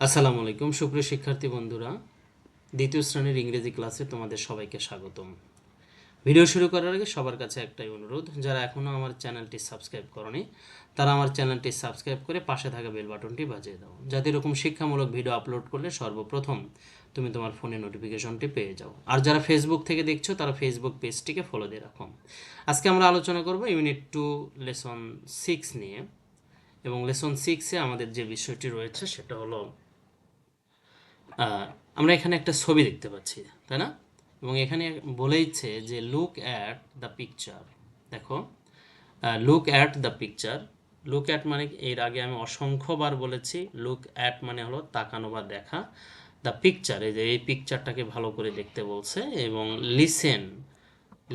আসসালামু আলাইকুম সুপ্রিয় শিক্ষার্থী বন্ধুরা, দ্বিতীয় শ্রেণীর ইংরেজি ক্লাসে তোমাদের সবাইকে স্বাগতম। ভিডিও শুরু করার আগে সবার কাছে একটাই অনুরোধ, যারা এখনও আমার চ্যানেলটি সাবস্ক্রাইব করনি তারা আমার চ্যানেলটি সাবস্ক্রাইব করে পাশে থাকা বেল বাটনটি বাজিয়ে দাও, যাতে এরকম শিক্ষামূলক ভিডিও আপলোড করলে সর্বপ্রথম তুমি তোমার ফোনে নোটিফিকেশনটি পেয়ে যাও। আর যারা ফেসবুক থেকে দেখছো তারা ফেসবুক পেজটিকে ফলো দিয়ে রাখো। আজকে আমরা আলোচনা করব ইউনিট 2 লেসন 6 নিয়ে, এবং লেসন 6-এ আমাদের যে বিষয়টি রয়েছে সেটা হলো আমরা এখানে একটা ছবি দেখতে পাচ্ছি, তাই না? এবং এখানে বলেইছে যে লুক অ্যাট দ্য পিকচার। দেখো, look at the picture. Look at মানে এর আগে আমি অসংখ্যবার বলেছি, লুক অ্যাট মানে হলো তাকানো বা দেখা। দ্য পিকচার, এই যে এই পিকচারটাকে ভালো করে দেখতে বলছে। এবং লিসেন,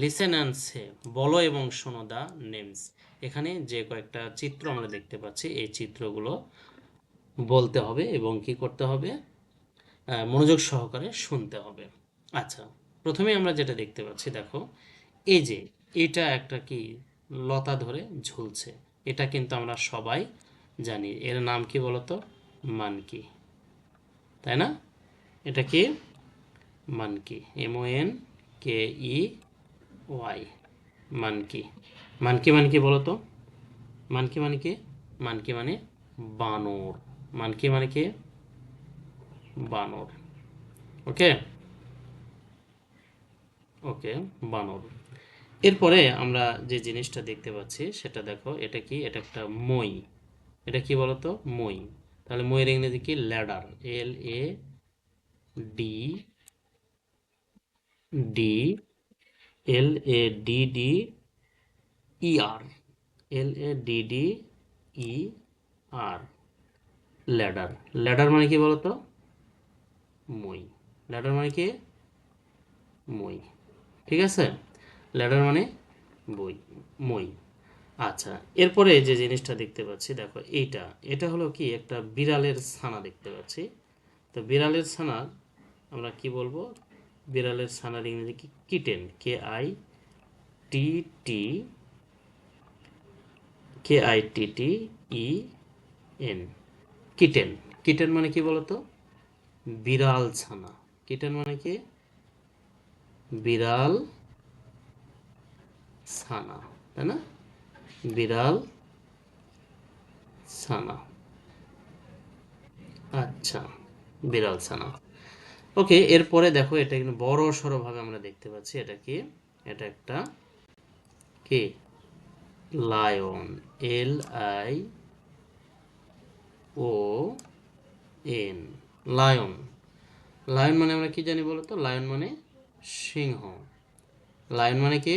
লিসেন অ্যান্ড সে, বলো এবং শোনো দ্য নেমস। এখানে যে কয়েকটা চিত্র আমরা দেখতে পাচ্ছি এই চিত্রগুলো বলতে হবে এবং কি করতে হবে, মনোযোগ সহকারে শুনতে হবে। আচ্ছা, প্রথমে আমরা যেটা দেখতে পাচ্ছি, দেখো এই যে এটা একটা কি লতা ধরে ঝুলছে, এটা কিন্তু আমরা সবাই জানি। এর নাম কি বলতো? মানকি, তাই না? এটা কি? Monkey, MONKEY, monkey. মানকি মানে কি বলতো? মানকি মানে কি? মানকি মানে বানর। মানকি মানে কি? বানর। ওকে, ওকে, বানর। এরপরে আমরা যে জিনিসটা দেখতে পাচ্ছি সেটা দেখো, এটা কি? এটা একটা মই। এটা কি বলতো? মই। তাহলে মইয়ের ইংরেজি কি? Ladder. LADDER, LADDER, ladder. Ladder মানে কি বলতো? মই। ল্যাডার মানে কি? মই। ঠিক আছে, ল্যাডার মানে বই, মই। আচ্ছা, এরপরে যে জিনিসটা দেখতে পাচ্ছি, দেখো এইটা, এটা হলো কি? একটা বিড়ালের ছানা দেখতে পাচ্ছি। তো বিড়ালের ছানা আমরা কি বলবো? বিড়ালের ছানার ইংরেজি কি? কিটেন। টি KITTEN, কিটেন। কিটেন মানে কি বলতো? বিড়াল ছানা। কিটেন মানে কি? বিড়াল ছানা, তাই না? বিড়াল ছানা। আচ্ছা, বিড়াল ছানা। ওকে, এরপরে দেখো এটা কিন্তু বড় সড়ো ভাবে আমরা দেখতে পাচ্ছি। এটা কি? এটা একটা কি? লায়ন। LION, lion. লায়ন মানে আমরা কি জানি বলতো? লায়ন মানে সিংহ। লায়ন মানে কি?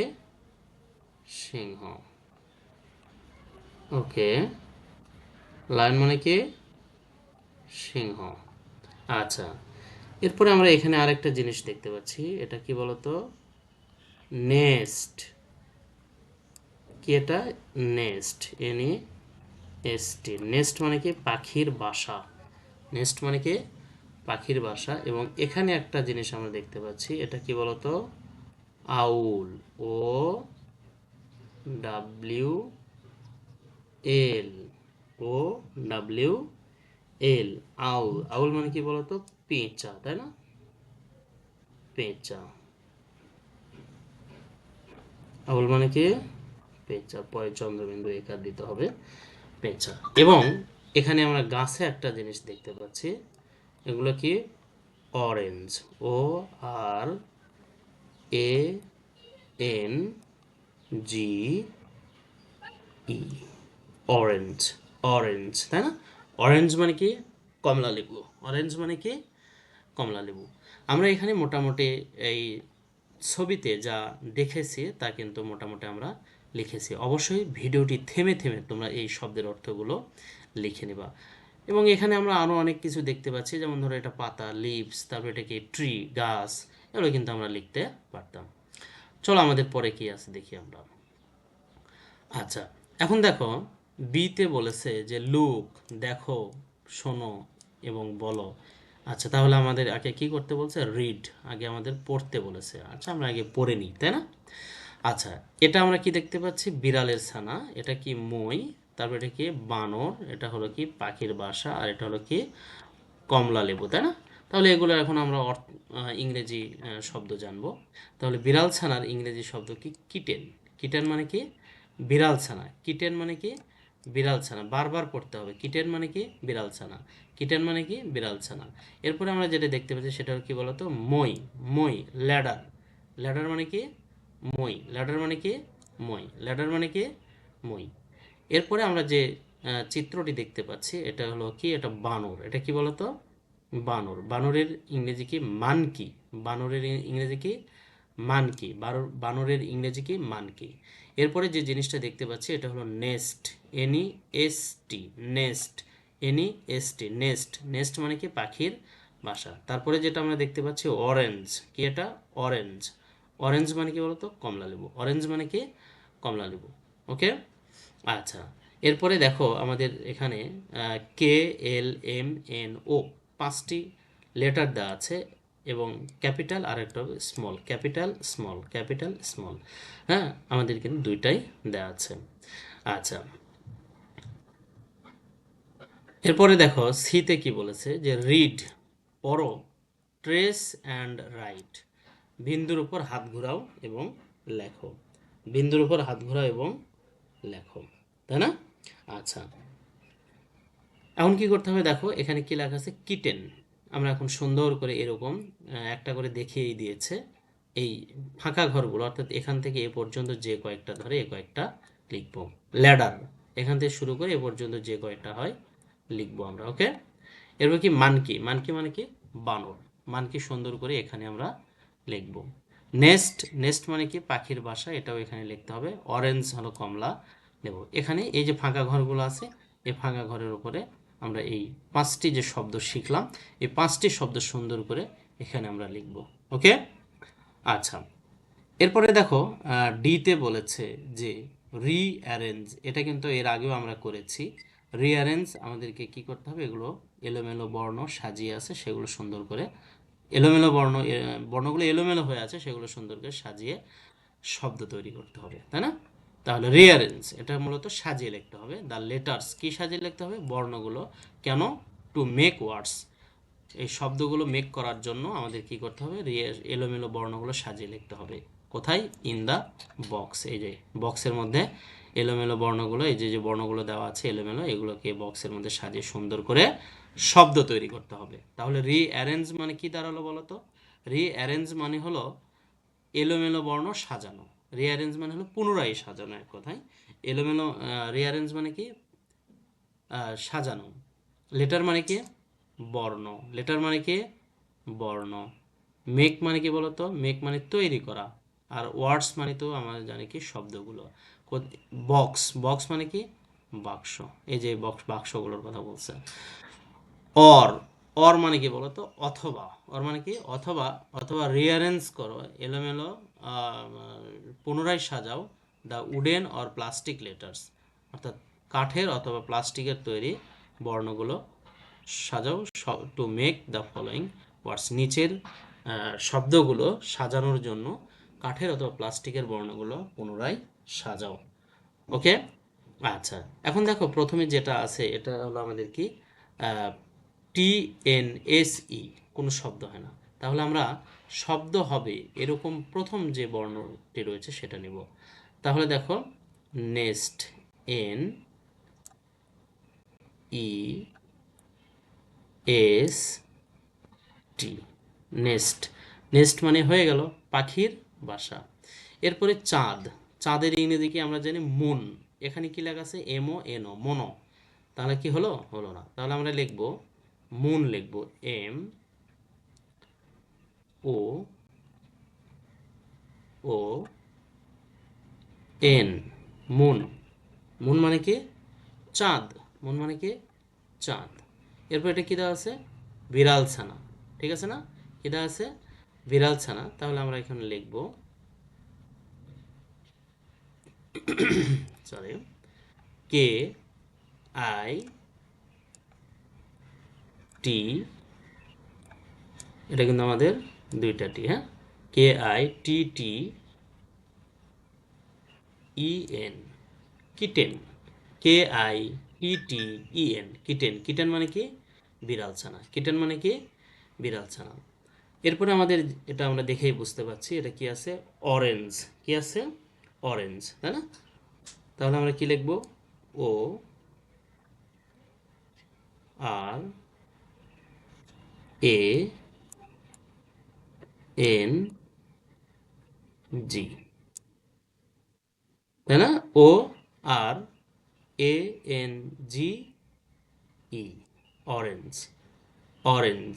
সিংহ। ওকে, লায়ন মানে কি? সিংহ। আচ্ছা, এরপরে আমরা এখানে আরেকটা জিনিস দেখতে পাচ্ছি। এটা কি বলতো? নেস্ট। কি এটা? Nest, NEST। নেস্ট মানে কি? পাখির বাসা। নেস্ট মানে কি? পাখির বাসা। এবং এখানে একটা জিনিস আমরা দেখতে পাচ্ছি, এটা কি বলতো? আউল। OWL, OWL, আউল। আউল মানে কি বলতো? পেঁচা, তাই না? পেঁচা। আউল মানে কি? পেঁচা। পয় চন্দ্রবিন্দু একার দিতে হবে, পেঁচা। এবং এখানে আমরা গাছে একটা জিনিস দেখতে পাচ্ছি, এগুলো কি? অরেঞ্জ। ORANGE, orange. অরেঞ্জ, তাই না? অরেঞ্জ মানে কি? কমলা লেবু। অরেঞ্জ মানে কি? কমলা লেবু। আমরা এখানে মোটামুটি এই ছবিতে যা দেখেছি তা কিন্তু মোটামুটি আমরা লিখেছি। অবশ্যই ভিডিওটি থেমে থেমে তোমরা এই শব্দের অর্থগুলো লিখে নেবা। এবং এখানে আমরা আরও অনেক কিছু দেখতে পাচ্ছি, যেমন ধরো এটা পাতা, লিভস, তারপর এটাকে ট্রি, গাছ, এগুলো কিন্তু আমরা লিখতে পারতাম। চলো আমাদের পরে কি আছে দেখি আমরা। আচ্ছা, এখন দেখো বিতে বলেছে যে লুক, দেখো, শোনো এবং বলো। আচ্ছা, তাহলে আমাদের আগে কি করতে বলছে? রিড, আগে আমাদের পড়তে বলেছে। আচ্ছা, আমরা আগে পড়ে নিই, তাই না? আচ্ছা, এটা আমরা কি দেখতে পাচ্ছি? বিড়ালের ছানা। এটা কি? মই। তারপর এটা কি? বানর। এটা হলো কি? পাখির বাসা। আর এটা হলো কি? কমলা লেবু, তাই না? তাহলে এগুলো এখন আমরা ইংরেজি শব্দ জানবো। তাহলে বিড়াল ছানার ইংরেজি শব্দ কি? কিটেন। কিটেন মানে কি? বিড়াল ছানা। কিটেন মানে কি? বিড়াল ছানা। বারবার পড়তে হবে। কিটেন মানে কি? বিড়াল ছানা। কিটেন মানে কি? বিড়াল ছানা। এরপরে আমরা যেটা দেখতে পাচ্ছি সেটা কি বলতো? মই। মই, ল্যাডার। ল্যাডার মানে কি? মই। ল্যাডার মানে কি? মই। ল্যাডার মানে কি? মই। এরপরে আমরা যে চিত্রটি দেখতে পাচ্ছি এটা হলো কি? এটা বানর। এটা কি বলতো? বানর। বানরের ইংরেজি কি? মানকি। বানরের ইংরেজি কি? মানকি। বানরের ইংরেজি কি? মানকি। এরপরে যে জিনিসটা দেখতে পাচ্ছি এটা হলো nest. N E S T, nest. N E S T, nest. Nest মানে কি? পাখির বাসা। তারপরে যেটা আমরা দেখতে পাচ্ছি অরেঞ্জ। কি এটা? অরেঞ্জ। অরেঞ্জ মানে কি বলতো? কমলা লেবু। অরেঞ্জ মানে কি? কমলা লেবু। ওকে। আচ্ছা, এরপরে দেখো আমাদের এখানে কে এল এম এন ও 5টি লেটার দেওয়া আছে এবং ক্যাপিটাল আর একটা হবে small. Capital small, capital small. হ্যাঁ, আমাদের কিন্তু দুইটাই দেওয়া আছে। আচ্ছা, এরপরে দেখো সিতে কি বলেছে যে রিড, পড়ো, ট্রেস অ্যান্ড রাইট। বিন্দুর উপর হাত ঘোরাও এবং লেখো। বিন্দুর উপর হাত ঘোরাও এবং লেখো, তাই না? আচ্ছা, এখন কি করতে হবে? দেখো এখানে কি লেখা আছে? কিটেন। আমরা এখন সুন্দর করে এরকম একটা করে দেখিয়ে দিয়েছে এই ফাঁকা ঘরগুলো, অর্থাৎ এখান থেকে এ পর্যন্ত যে কয়েকটা ধরে এ কয়েকটা লিখবো। ল্যাডার, এখান থেকে শুরু করে এ পর্যন্ত যে কয়েকটা হয় লিখবো আমরা। ওকে। এরপর কি? মানকি। মানকি মানে কি? বানর। মানকি সুন্দর করে এখানে আমরা লিখবো। নেস্ট, নেস্ট মানে কি? পাখির বাসা, এটাও এখানে লিখতে হবে। অরেঞ্জ হলো কমলা লেবু। এখানে এই যে ফাঁকা ঘরগুলো আছে এই ফাঁকা ঘরের উপরে আমরা এই 5টি যে শব্দ শিখলাম এই 5টি শব্দ সুন্দর করে এখানে আমরা লিখব। ওকে। আচ্ছা, এরপরে দেখো ডিতে বলেছে যে রিঅ্যারেঞ্জ। এটা কিন্তু এর আগেও আমরা করেছি। রিঅ্যারেঞ্জ আমাদেরকে কি করতে হবে? এগুলো এলোমেলো বর্ণ সাজিয়ে আছে সেগুলো সুন্দর করে, এলোমেলো বর্ণগুলো এলোমেলো হয়ে আছে সেগুলো সুন্দর করে সাজিয়ে শব্দ তৈরি করতে হবে, তাই না? তাহলে রিঅ্যারেঞ্জ এটা মূলত সাজিয়ে লিখতে হবে। দ্য লেটার্স, কি সাজিয়ে লিখতে হবে? বর্ণগুলো। কেন? টু মেক ওয়ার্ডস, এই শব্দগুলো মেক করার জন্য আমাদের কি করতে হবে? এলোমেলো বর্ণগুলো সাজিয়ে লিখতে হবে। কোথায়? In the box. এই যে বক্সের মধ্যে এলোমেলো বর্ণগুলো, এই যে যে বর্ণগুলো দেওয়া আছে এলোমেলো, এগুলোকে বক্সের মধ্যে সাজিয়ে সুন্দর করে শব্দ তৈরি করতে হবে। তাহলে রিঅ্যারেঞ্জ মানে কি দাঁড়ালো বলো তো? রিঅ্যারেঞ্জ মানে হলো এলোমেলো বর্ণ সাজানো। রিঅ্যারেঞ্জ মানে হলো পুনরায় সাজানো, এক কথায়। এলোমেলো রিঅ্যারেঞ্জ মানে কি? সাজানো। লেটার মানে কি? বর্ণ। লেটার মানে কি? বর্ণ। মেক মানে কি বলতো? মেক মানে তৈরি করা। আর ওয়ার্ডস মানে তো আমরা জানি কি? শব্দগুলো। বক্স, বক্স মানে কি? বাক্স। এই যে বাক্সগুলোর কথা বলছে। অর, অর মানে কি বলতো? অথবা। অর মানে কি? অথবা। অথবা রিঅ্যারেঞ্জ করো, এলোমেলো পুনরায় সাজাও the wooden or plastic letters, অর্থাৎ কাঠের অথবা প্লাস্টিকের তৈরি বর্ণগুলো সাজাও to make the following words. নিচের শব্দগুলো সাজানোর জন্য কাঠের অথবা প্লাস্টিকের বর্ণগুলো পুনরায় সাজাও। ওকে। আচ্ছা, এখন দেখো প্রথমে যেটা আছে এটা হলো আমাদের কি? টি এন এস ই, কোনো শব্দ হয় না। তাহলে আমরা শব্দ হবে এরকম প্রথম যে বর্ণটি রয়েছে সেটা নেব। তাহলে দেখো nest, N E S T, nest. Nest মানে হয়ে গেল পাখির বাসা। এরপরে চাঁদ। চাঁদের ইংরেজি কি আমরা জানি? মুন। এখানে কি লেখা আছে? এমও এনও, মনো। তাহলে কি হলো? হলো না। তাহলে আমরা লিখবো মুন, লিখবো M O O N, moon. Moon মানে কি? চাঁদ। মুন মানে কি? চাঁদ। এরপর এটা কি দেওয়া আছে? বিড়াল ছানা। ঠিক আছে না? কি দেওয়া আছে? বিড়াল ছানা। তাহলে আমরা এখানে লিখবো, সরি, কে আই টি, এটা কিন্তু আমাদের দুইটা টি, হ্যাঁ। K I T T E N, kitten. K I T T E N, kitten. Kitten মানে কি? বিড়াল ছানা। কিটেন মানে কি? বিড়াল ছানা। এরপরে আমাদের এটা আমরা দেখেই বুঝতে পারছি এটা কি আছে? অরেঞ্জ। কি আছে? অরেঞ্জ, তাই না? তাহলে আমরা কি লিখব? ও আর এ এন জি, তাই না? O R A N G E, orange. Orange,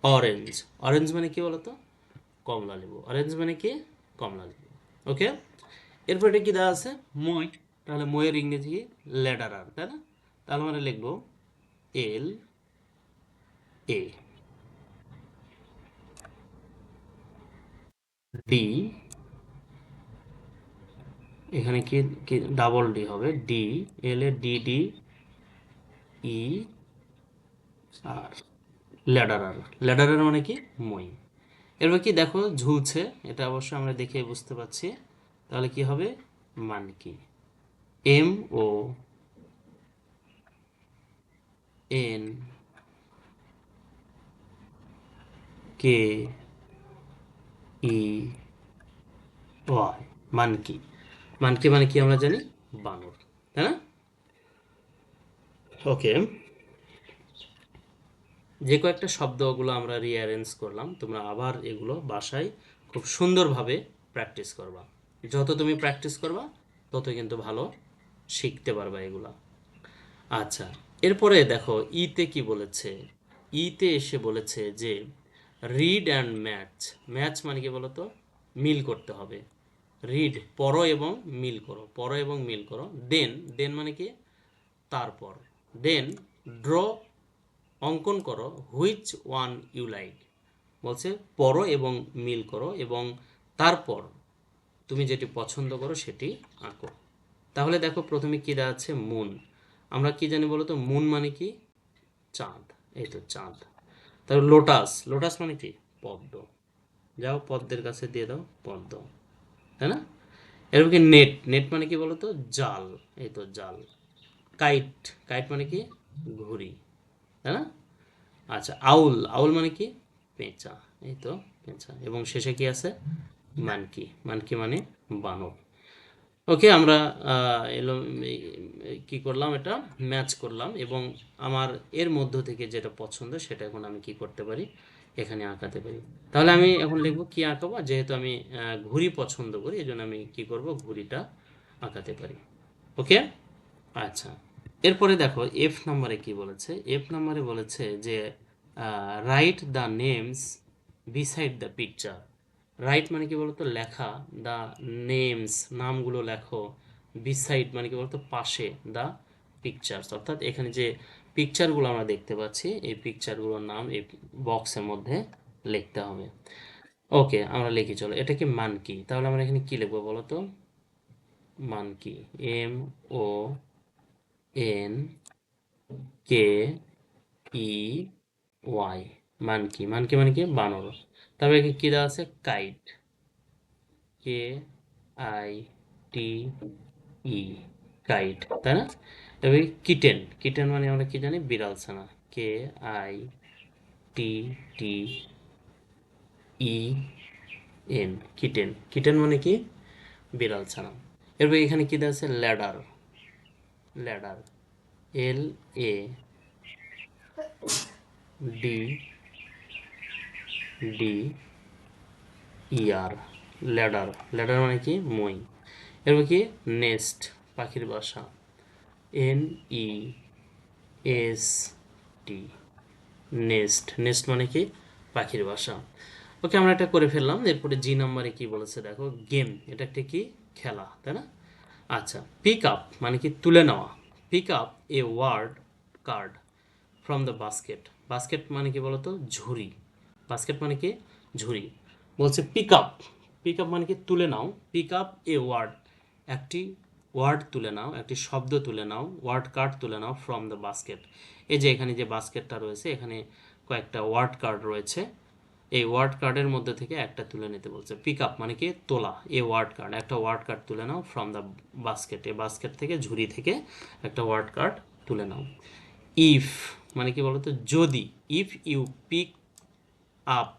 orange. Orange মানে কি বলতো? কমলা লেবু। অরেঞ্জ মানে কি? কমলা লেবু। ওকে, এরপর এটা কি দেওয়া আছে? মই। তাহলে মইয়ের ইংরেজি কি? ল্যাডারার, তাই না? তাহলে আমরা লিখবো এল এ ডি, এখানে কি কি ডাবল ডি হবে? D, L A D D E R ladder. Ladder মানে কি? মই। এরপর কি দেখো ঝুলছে, এটা অবশ্যই আমরা দেখে বুঝতে পারছি। তাহলে কি হবে? Monkey. M O N K E Y, monkey. Monkey মানে কি আমরা জানি? বানর, তাই না? ওকে, যে কয়েকটা শব্দগুলো আমরা রিঅ্যারেঞ্জ করলাম, তোমরা আবার এগুলো বাসায় খুব সুন্দরভাবে প্র্যাকটিস করবা। যত তুমি প্র্যাকটিস করবা তত কিন্তু ভালো শিখতে পারবা এগুলা। আচ্ছা, এরপরে দেখো ইতে কি বলেছে? ইতে এসে বলেছে যে রিড অ্যান্ড ম্যাচ। ম্যাচ মানে কি বলতো? মিল করতে হবে। রিড পড়ো এবং মিল করো, পড়ো এবং মিল করো। দেন, দেন মানে কি? তারপর। দেন ড্র, অঙ্কন করো। হুইচ ওয়ান ইউ লাইক, বলছে পড়ো এবং মিল করো এবং তারপর তুমি যেটি পছন্দ করো সেটি আঁকো। তাহলে দেখো প্রথমে কি দেওয়া আছে? মুন। আমরা কি জানি বলো তো? মুন মানে কি? চাঁদ। এই তো চাঁদ। তারপর লোটাস। লোটাস মানে কি? পদ্ম। যাও পদ্মের কাছে দিয়ে দাও পদ্ম, তাই না? এরকম কি নেট। নেট মানে কি বলো তো? জাল। এই তো জাল। কাইট। কাইট মানে কি? ঘুড়ি, তাই না? আচ্ছা, আউল। আউল মানে কি? পেঁচা। এই তো পেঁচা। এবং শেষে কি আছে? মানকি। মানকি মানে বানর। ওকে, আমরা এলো কি করলাম? এটা ম্যাচ করলাম এবং আমার এর মধ্য থেকে যেটা পছন্দ সেটা এখন আমি কি করতে পারি? এখানে আঁকাতে পারি। তাহলে আমি এখন লিখবো কি আঁকাবো? যেহেতু আমি ঘুড়ি পছন্দ করি এই জন্য আমি কি করব? ঘুড়িটা আঁকাতে পারি। ওকে, আচ্ছা। এরপরে দেখো এফ নাম্বারে কি বলেছে? এফ নাম্বারে বলেছে যে write the names beside the picture. Right মানে কি বলতো? লেখা। দ্য নেমস, নামগুলো লেখো। বিসাইড মানে কি বলতো? পাশে। দ্য পিকচার্স, অর্থাৎ এখানে যে পিকচারগুলো আমরা দেখতে পাচ্ছি এই পিকচারগুলোর নাম এই বক্সের মধ্যে লিখতে হবে। ওকে, আমরা লিখি চলো। এটা কি মানকি? তাহলে আমরা এখানে কি লিখবো বলো তো? Monkey, M O N K E Y, monkey. Monkey মানে কি? বানর। তারপরে কি দেওয়া আছে? Kite, K I T E, kite, তাই না? তবে কিটেন। কিটেন মানে আমরা কি জানি? বিড়াল ছানা। K I T T E N, kitten. Kitten মানে কি? বিড়াল ছানা। এরপর এখানে কি দেওয়া আছে? Ladder. Ladder, L A D D E R, ladder. Ladder মানে কি? মই। এরপর কি? নেস্ট, পাখির বাসা। N E S T, nest. Nest মানে কি? পাখির বাসা। ওকে, আমরা এটা করে ফেললাম। এরপরে জি নাম্বারে কি বলেছে দেখো? গেম। এটা একটা কি? খেলা, তাই না? আচ্ছা, পিক আপ মানে কি? তুলে নেওয়া। Pick up a word card from the basket. Basket মানে কি বলতো? ঝুড়ি। বাস্কেট মানে কি? ঝুড়ি। বলছে পিক আপ। পিক আপ মানে কি? তুলে নাও। পিক আপ এ ওয়ার্ড, একটি ওয়ার্ড তুলে নাও, একটি শব্দ তুলে নাও। ওয়ার্ড কার্ড তুলে নাও ফ্রম দ্য বাস্কেট। এই যে এখানে যে বাস্কেটটা রয়েছে এখানে কয়েকটা ওয়ার্ড কার্ড রয়েছে। এই ওয়ার্ড কার্ডের মধ্যে থেকে একটা তুলে নিতে বলছে। পিক আপ মানে কি? তোলা। এ ওয়ার্ড কার্ড, একটা ওয়ার্ড কার্ড তুলে নাও from the basket, a basket থেকে, ঝুড়ি থেকে একটা ওয়ার্ড কার্ড তুলে নাও। ইফ মানে কি বলতো, যদি, if you pick up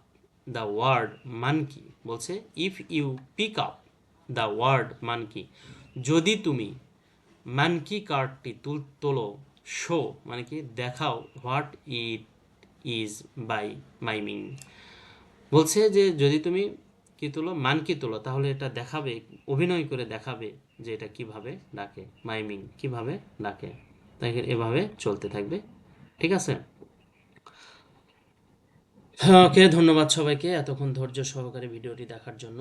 the word monkey, বলছে if you pick up the word monkey, যদি তুমি মানকি কার্ডটি তোলো, শো মানে কি দেখাও, what it is by miming, বলছে যে যদি তুমি কি তোলো, মানকি তোলো, তাহলে এটা দেখাবে, অভিনয় করে দেখাবে যে এটা কিভাবে ডাকে, মাইমিং কিভাবে ডাকে, তাই এভাবে চলতে থাকবে। ঠিক আছে, ওকে, ধন্যবাদ সবাইকে এতক্ষণ ধৈর্য সহকারে ভিডিওটি দেখার জন্য।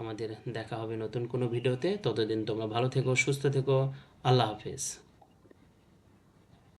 আমাদের দেখা হবে নতুন কোনো ভিডিওতে, ততদিন তোমরা ভালো থেকো, সুস্থ থেকো, আল্লাহ হাফেজ।